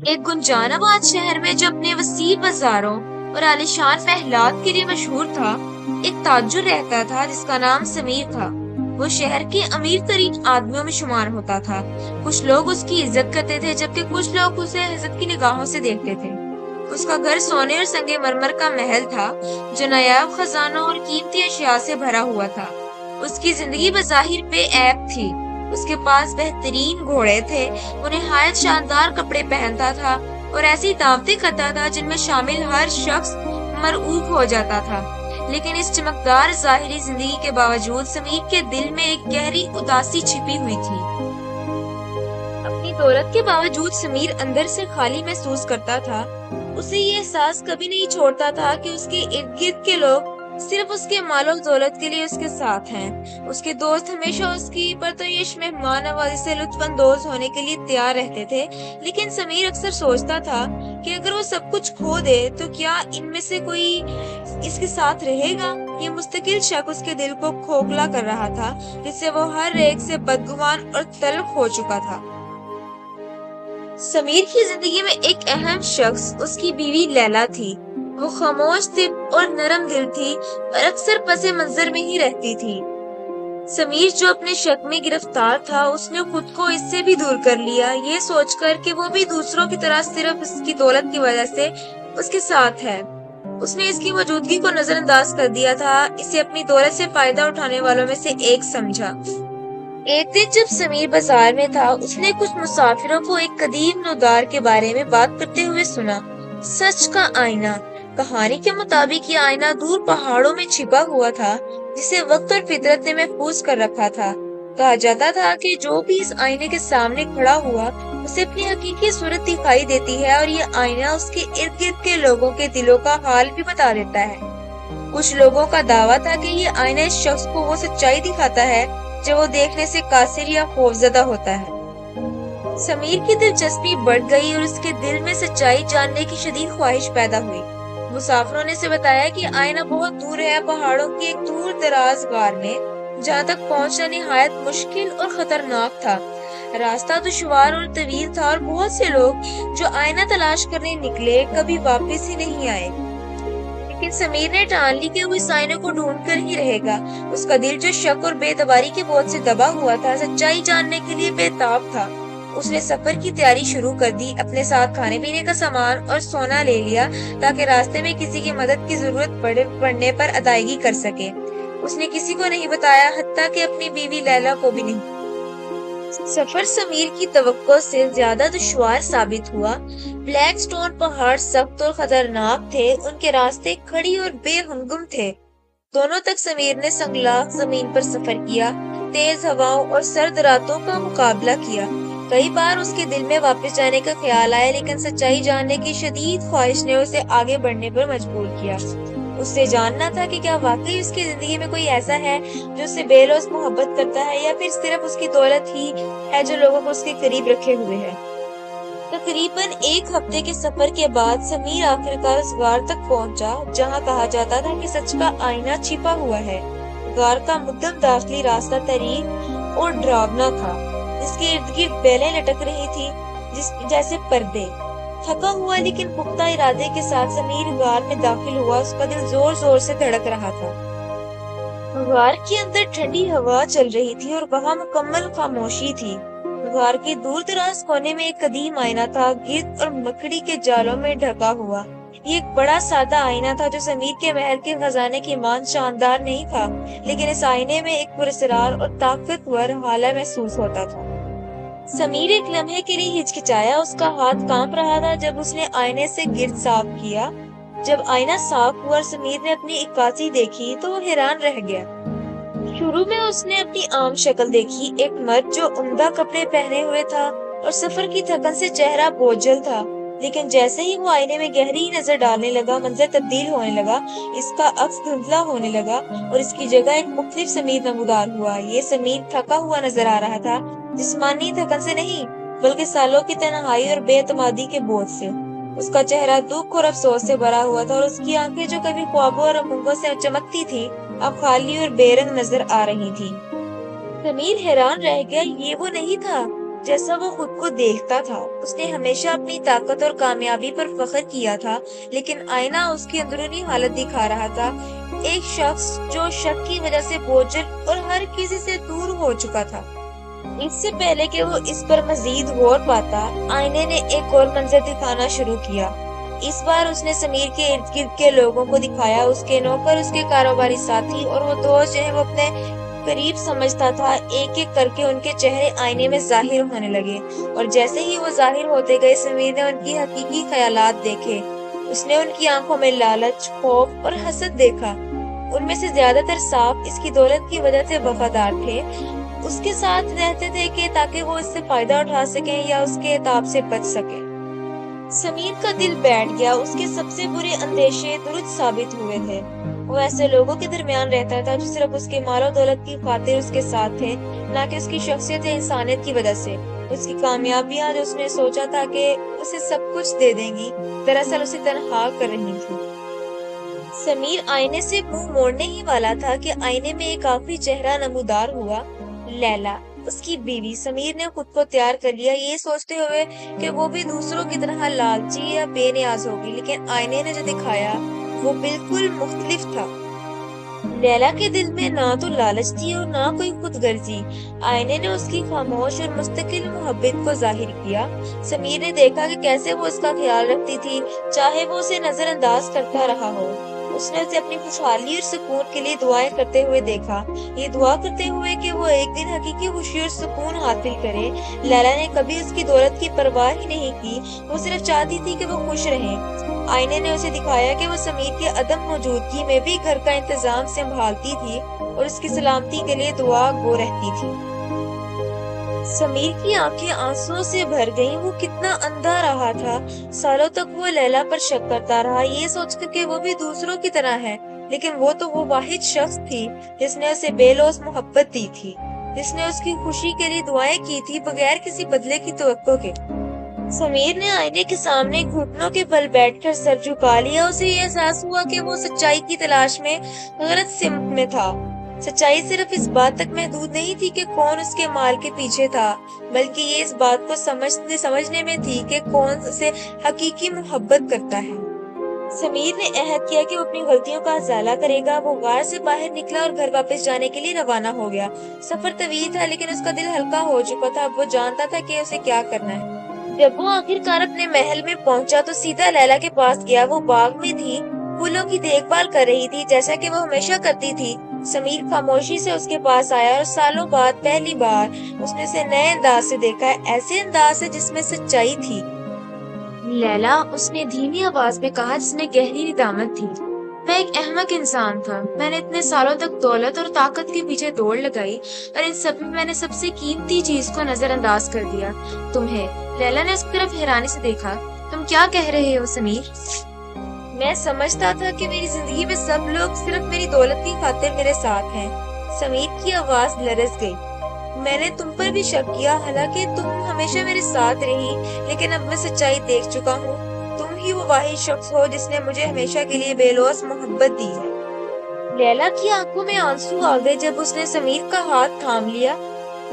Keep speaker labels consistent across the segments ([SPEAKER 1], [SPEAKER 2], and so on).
[SPEAKER 1] ایک گنجان آباد شہر میں جو اپنے وسیع بازاروں اور عالیشان محلات کے لیے مشہور تھا، ایک تاجر رہتا تھا جس کا نام سمیر تھا۔ وہ شہر کے امیر ترین آدمیوں میں شمار ہوتا تھا۔ کچھ لوگ اس کی عزت کرتے تھے جبکہ کچھ لوگ اسے حسد کی نگاہوں سے دیکھتے تھے۔ اس کا گھر سونے اور سنگ مرمر کا محل تھا جو نایاب خزانوں اور قیمتی اشیاء سے بھرا ہوا تھا۔ اس کی زندگی بظاہر بے عیب تھی۔ اس کے پاس بہترین گھوڑے تھے، وہ نہایت شاندار کپڑے پہنتا تھا اور ایسی دعوتیں کرتا تھا جن میں شامل ہر شخص مرعوب ہو جاتا تھا۔ لیکن اس چمکدار ظاہری زندگی کے باوجود سمیر کے دل میں ایک گہری اداسی چھپی ہوئی تھی۔ اپنی دولت کے باوجود سمیر اندر سے خالی محسوس کرتا تھا۔ اسے یہ احساس کبھی نہیں چھوڑتا تھا کہ اس کے ارد گرد کے لوگ صرف اس کے مال و دولت کے لیے اس کے ساتھ ہیں۔ اس کے دوست ہمیشہ اس کی پرتویش مہمان نوازی سے لطف اندوز ہونے کے لیے تیار رہتے تھے، لیکن سمیر اکثر سوچتا تھا کہ اگر وہ سب کچھ کھو دے تو کیا ان میں سے کوئی اس کے ساتھ رہے گا؟ یہ مستقل شک اس کے دل کو کھوکھلا کر رہا تھا، جس سے وہ ہر ایک سے بدگمان اور تلخ ہو چکا تھا۔ سمیر کی زندگی میں ایک اہم شخص اس کی بیوی لیلا تھی۔ وہ خاموش تھی اور نرم دل تھی اور اکثر پس منظر میں ہی رہتی تھی۔ سمیر جو اپنے شک میں گرفتار تھا، اس نے خود کو اس سے بھی دور کر لیا، یہ سوچ کر کہ وہ بھی دوسروں کی طرح صرف اس کی دولت کی وجہ سے اس کے ساتھ ہے۔ اس نے اس کی موجودگی کو نظر انداز کر دیا تھا، اسے اپنی دولت سے فائدہ اٹھانے والوں میں سے ایک سمجھا۔ ایک دن جب سمیر بازار میں تھا، اس نے کچھ مسافروں کو ایک قدیم نودار کے بارے میں بات کرتے ہوئے سنا۔ سچ کا آئینہ۔ کہانی کے مطابق یہ آئینہ دور پہاڑوں میں چھپا ہوا تھا جسے وقت اور فطرت نے محفوظ کر رکھا تھا۔ کہا جاتا تھا کہ جو بھی اس آئینے کے سامنے کھڑا ہوا اسے اپنی حقیقی صورت دکھائی دیتی ہے، اور یہ آئینہ اس کے ارد گرد کے لوگوں کے دلوں کا حال بھی بتا دیتا ہے۔ کچھ لوگوں کا دعویٰ تھا کہ یہ آئینہ اس شخص کو وہ سچائی دکھاتا ہے جو وہ دیکھنے سے قاصر یا خوفزدہ ہوتا ہے۔ سمیر کی دلچسپی بڑھ گئی اور اس کے دل میں سچائی جاننے کی شدید خواہش پیدا ہوئی۔ مسافروں نے اسے بتایا کہ آئینہ بہت دور ہے، پہاڑوں کی ایک دور دراز غار میں، جہاں تک پہنچنا نہایت مشکل اور خطرناک تھا۔ راستہ دشوار اور طویل تھا اور بہت سے لوگ جو آئینہ تلاش کرنے نکلے کبھی واپس ہی نہیں آئے۔ لیکن سمیر نے ٹان لی کہ وہ اس آئینے کو ڈھونڈ کر ہی رہے گا۔ اس کا دل جو شک اور بے اعتباری کے بوجھ سے دبا ہوا تھا، سچائی جاننے کے لیے بے تاب تھا۔ اس نے سفر کی تیاری شروع کر دی، اپنے ساتھ کھانے پینے کا سامان اور سونا لے لیا تاکہ راستے میں کسی کی مدد کی ضرورت پڑنے پر ادائیگی کر سکے۔ اس نے کسی کو نہیں بتایا، حتیٰ کہ اپنی بیوی لیلا کو بھی نہیں۔ سفر سمیر کی توقع سے زیادہ دشوار ثابت ہوا۔ بلیک سٹون پہاڑ سخت اور خطرناک تھے، ان کے راستے کھڑی اور بے ہنگم تھے۔ دونوں تک سمیر نے سنگلاخ زمین پر سفر کیا، تیز ہواؤں اور سرد راتوں کا مقابلہ کیا۔ کئی بار اس کے دل میں واپس جانے کا خیال آیا، لیکن سچائی جاننے کی شدید خواہش نے اسے آگے بڑھنے پر مجبور کیا۔ اس سے جاننا تھا کہ کیا واقعی اس کی زندگی میں کوئی ایسا ہے جو اس سے بے لوث محبت کرتا ہے، یا پھر صرف اس کی دولت ہی ہے جو لوگوں کو اس کے قریب رکھے ہوئے ہے۔ تقریباً ایک ہفتے کے سفر کے بعد سمیر آخرکار اس غار تک پہنچا جہاں کہا جاتا تھا کہ سچ کا آئینہ چھپا ہوا ہے۔ غار کا مدھم داخلی راستہ طریق اور ڈراونا تھا، جس کے ارد گرد بیلیں لٹک رہی تھی جیسے پردے۔ تھکا ہوا لیکن پختہ ارادے کے ساتھ سمیر غار میں داخل ہوا، اس کا دل زور زور سے دھڑک رہا تھا۔ غار کے اندر ٹھنڈی ہوا چل رہی تھی اور وہاں مکمل خاموشی تھی۔ غار کے دور دراز کونے میں ایک قدیم آئینہ تھا، گرد اور مکڑی کے جالوں میں ڈھکا ہوا۔ یہ ایک بڑا سادہ آئینہ تھا جو سمیر کے محل کے خزانے کی مان شاندار نہیں تھا، لیکن اس آئینے میں ایک پراسرار اور طاقتور حالہ محسوس ہوتا تھا۔ سمیر ایک لمحے کے لیے ہچکچایا، اس کا ہاتھ کانپ رہا تھا جب اس نے آئینے سے گرد صاف کیا۔ جب آئینہ صاف ہوا اور سمیر نے اپنی عکاسی دیکھی تو وہ حیران رہ گیا۔ شروع میں اس نے اپنی عام شکل دیکھی، ایک مرد جو عمدہ کپڑے پہنے ہوئے تھا اور سفر کی تھکن سے چہرہ بوجھل تھا، لیکن جیسے ہی وہ آئینے میں گہری نظر ڈالنے لگا، منظر تبدیل ہونے لگا، اس کا عکس دھندلا ہونے لگا اور اس کی جگہ ایک مختلف سمیر نمودار ہوا۔ یہ سمیر تھکا ہوا نظر آ رہا تھا، جسمانی تھکن سے نہیں بلکہ سالوں کی تنہائی اور بے اعتمادی کے بوجھ سے۔ اس کا چہرہ دکھ اور افسوس سے بھرا ہوا تھا اور اس کی آنکھیں جو کبھی خوابوں اور امنگوں سے چمکتی تھی اب خالی اور بے رنگ نظر آ رہی تھی۔ سمیر حیران رہ گیا، یہ وہ نہیں تھا جیسا وہ خود کو دیکھتا تھا۔ اس نے ہمیشہ اپنی طاقت اور کامیابی پر فخر کیا تھا، لیکن آئینہ اس کی اندرونی حالت دکھا رہا تھا۔ ایک شخص جو شک کی وجہ سے بوجھل اور ہر کسی سے دور ہو چکا تھا۔ اس سے پہلے کہ وہ اس پر مزید غور پاتا، آئینے نے ایک اور منظر دکھانا شروع کیا۔ اس بار اس نے سمیر کے ارد گرد کے لوگوں کو دکھایا، اس کے نوکر، اس کے کاروباری ساتھی اور وہ دوست جنہیں وہ اپنے قریب سمجھتا تھا۔ ایک ایک کر کے ان کے چہرے آئینے میں ظاہر ہونے لگے، اور جیسے ہی وہ ظاہر ہوتے گئے سمیر نے ان کی حقیقی خیالات دیکھے۔ اس نے ان کی آنکھوں میں لالچ، خوف اور حسد دیکھا۔ ان میں سے زیادہ تر صاف اس کی دولت کی وجہ سے وفادار تھے، اس کے ساتھ رہتے تھے کہ تاکہ وہ اس سے فائدہ اٹھا سکیں یا اس کے عتاب سے بچ سکیں۔ سمیر کا دل بیٹھ گیا، اس کے سب سے برے اندیشے درست ثابت ہوئے تھے۔ وہ ایسے لوگوں کے درمیان رہتا تھا جو صرف اس کے مال و دولت کی خاطر اس کے ساتھ تھے، نہ کہ اس کی شخصیت یا انسانیت کی وجہ سے۔ اس کی کامیابیاں جو اس نے سوچا تھا کہ اسے سب کچھ دے دیں گی، دراصل اسے تنہا کر رہی تھی۔ سمیر آئینے سے منہ موڑنے ہی والا تھا کہ آئینے میں ایک آخری چہرہ نمودار ہوا، لیلا، اس کی بیوی۔ سمیر نے خود کو تیار کر لیا، یہ سوچتے ہوئے کہ وہ بھی دوسروں کی طرح لالچی یا بے نیاز ہوگی، لیکن آئینے نے جو دکھایا وہ بالکل مختلف تھا۔ لیلا کے دل میں نہ تو لالچ تھی اور نہ کوئی خود غرضی۔ آئینے نے اس کی خاموش اور مستقل محبت کو ظاہر کیا۔ سمیر نے دیکھا کہ کیسے وہ اس کا خیال رکھتی تھی، چاہے وہ اسے نظر انداز کرتا رہا ہو۔ اس نے اسے اپنی خوشحالی اور سکون کے لیے دعائیں کرتے ہوئے دیکھا، یہ دعا کرتے ہوئے کہ وہ ایک دن حقیقی خوشی اور سکون حاصل کرے۔ لیلا نے کبھی اس کی دولت کی پرواہ ہی نہیں کی، وہ صرف چاہتی تھی کہ وہ خوش رہے۔ آئینے نے اسے دکھایا کہ وہ سمیر کے عدم موجودگی میں بھی گھر کا انتظام سنبھالتی تھی اور اس کی سلامتی کے لیے دعا گو رہتی تھی۔ سمیر کی آنکھیں آنسوؤں سے بھر گئیں، وہ کتنا اندھا رہا تھا۔ سالوں تک وہ لیلا پر شک کرتا رہا، یہ سوچ کر کہ وہ بھی دوسروں کی طرح ہے، لیکن وہ تو وہ واحد شخص تھی جس نے اسے بے لوث محبت دی تھی، جس نے اس کی خوشی کے لیے دعائیں کی تھی بغیر کسی بدلے کی توقع کے۔ سمیر نے آئینے کے سامنے گھٹنوں کے بل بیٹھ کر سر جھکا لیا۔ اسے یہ احساس ہوا کہ وہ سچائی کی تلاش میں غلط سمت میں تھا۔ سچائی صرف اس بات تک محدود نہیں تھی کہ کون اس کے مال کے پیچھے تھا، بلکہ یہ اس بات کو سمجھنے میں تھی کہ کون اسے حقیقی محبت کرتا ہے۔ سمیر نے عہد کیا کہ وہ اپنی غلطیوں کا ازالہ کرے گا۔ وہ غار سے باہر نکلا اور گھر واپس جانے کے لیے روانہ ہو گیا۔ سفر طویل تھا، لیکن اس کا دل ہلکا ہو چکا تھا۔ اب وہ جانتا تھا کہ اسے کیا کرنا ہے۔ جب وہ آخر کار اپنے محل میں پہنچا تو سیدھا لیلا کے پاس گیا۔ وہ باغ میں تھی، پھولوں کی دیکھ بھال کر رہی تھی جیسا کہ وہ ہمیشہ کرتی تھی۔ سمیر خاموشی سے اس کے پاس آیا اور سالوں بعد پہلی بار اس نے اسے نئے انداز سے دیکھا، ایسے انداز سے جس میں سچائی تھی۔ لیلا، اس نے دھیمی آواز میں کہا جس میں گہری ندامت تھی، میں ایک احمق انسان تھا۔ میں نے اتنے سالوں تک دولت اور طاقت کے پیچھے دوڑ لگائی اور ان سب میں میں نے سب سے قیمتی چیز کو نظر انداز کر دیا، تمہیں۔ لیلا نے اس کی طرف حیرانی سے دیکھا۔ تم کیا کہہ رہے ہو سمیر؟ میں سمجھتا تھا کہ میری زندگی میں سب لوگ صرف میری دولت کی خاطر میرے ساتھ ہیں۔ سمیر کی آواز لرز گئی۔ میں نے تم پر بھی شک کیا، حالانکہ تم ہمیشہ میرے ساتھ رہی، لیکن اب میں سچائی دیکھ چکا ہوں۔ تم ہی وہ واحد شخص ہو جس نے مجھے ہمیشہ کے لیے بے لوث محبت دی ہے۔ لیلا کی آنکھوں میں آنسو آ گئے جب اس نے سمیر کا ہاتھ تھام لیا۔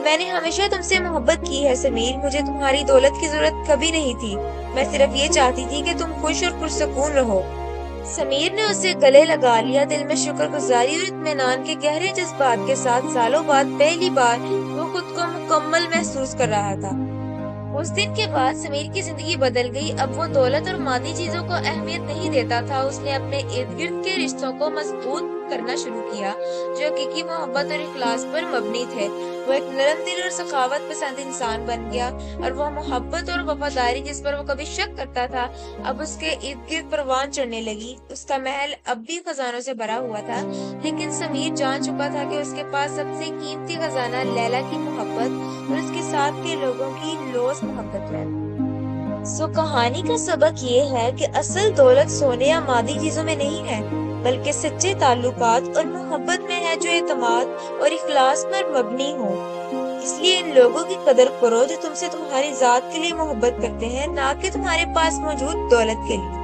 [SPEAKER 1] میں نے ہمیشہ تم سے محبت کی ہے سمیر، مجھے تمہاری دولت کی ضرورت کبھی نہیں تھی، میں صرف یہ چاہتی تھی کہ تم خوش اور پرسکون رہو۔ سمیر نے اسے گلے لگا لیا، دل میں شکر گزاری اور اطمینان کے گہرے جذبات کے ساتھ۔ سالوں بعد پہلی بار وہ خود کو مکمل محسوس کر رہا تھا۔ اس دن کے بعد سمیر کی زندگی بدل گئی۔ اب وہ دولت اور مادی چیزوں کو اہمیت نہیں دیتا تھا، اس نے اپنے ارد گرد کے رشتوں کو مضبوط کرنا شروع کیا جو حقیقی محبت اور اخلاص پر مبنی تھے۔ وہ ایک نرم دل اور سخاوت پسند انسان بن گیا، اور وہ محبت اور وفاداری جس پر وہ کبھی شک کرتا تھا اب اس کے ارد گرد پروان چڑھنے لگی۔ اس کا محل اب بھی خزانوں سے بھرا ہوا تھا، لیکن سمیر جان چکا تھا کہ اس کے پاس سب سے قیمتی خزانہ لیلا کی محبت اور اس کے ساتھ کے لوگوں کی لوث محبت ہے۔ کہانی کا سبق یہ ہے کہ اصل دولت سونے یا مادی چیزوں میں نہیں ہے، بلکہ سچے تعلقات اور محبت میں ہے جو اعتماد اور اخلاص پر مبنی ہو۔ اس لیے ان لوگوں کی قدر کرو جو تم سے تمہاری ذات کے لیے محبت کرتے ہیں، نہ کہ تمہارے پاس موجود دولت کے لیے۔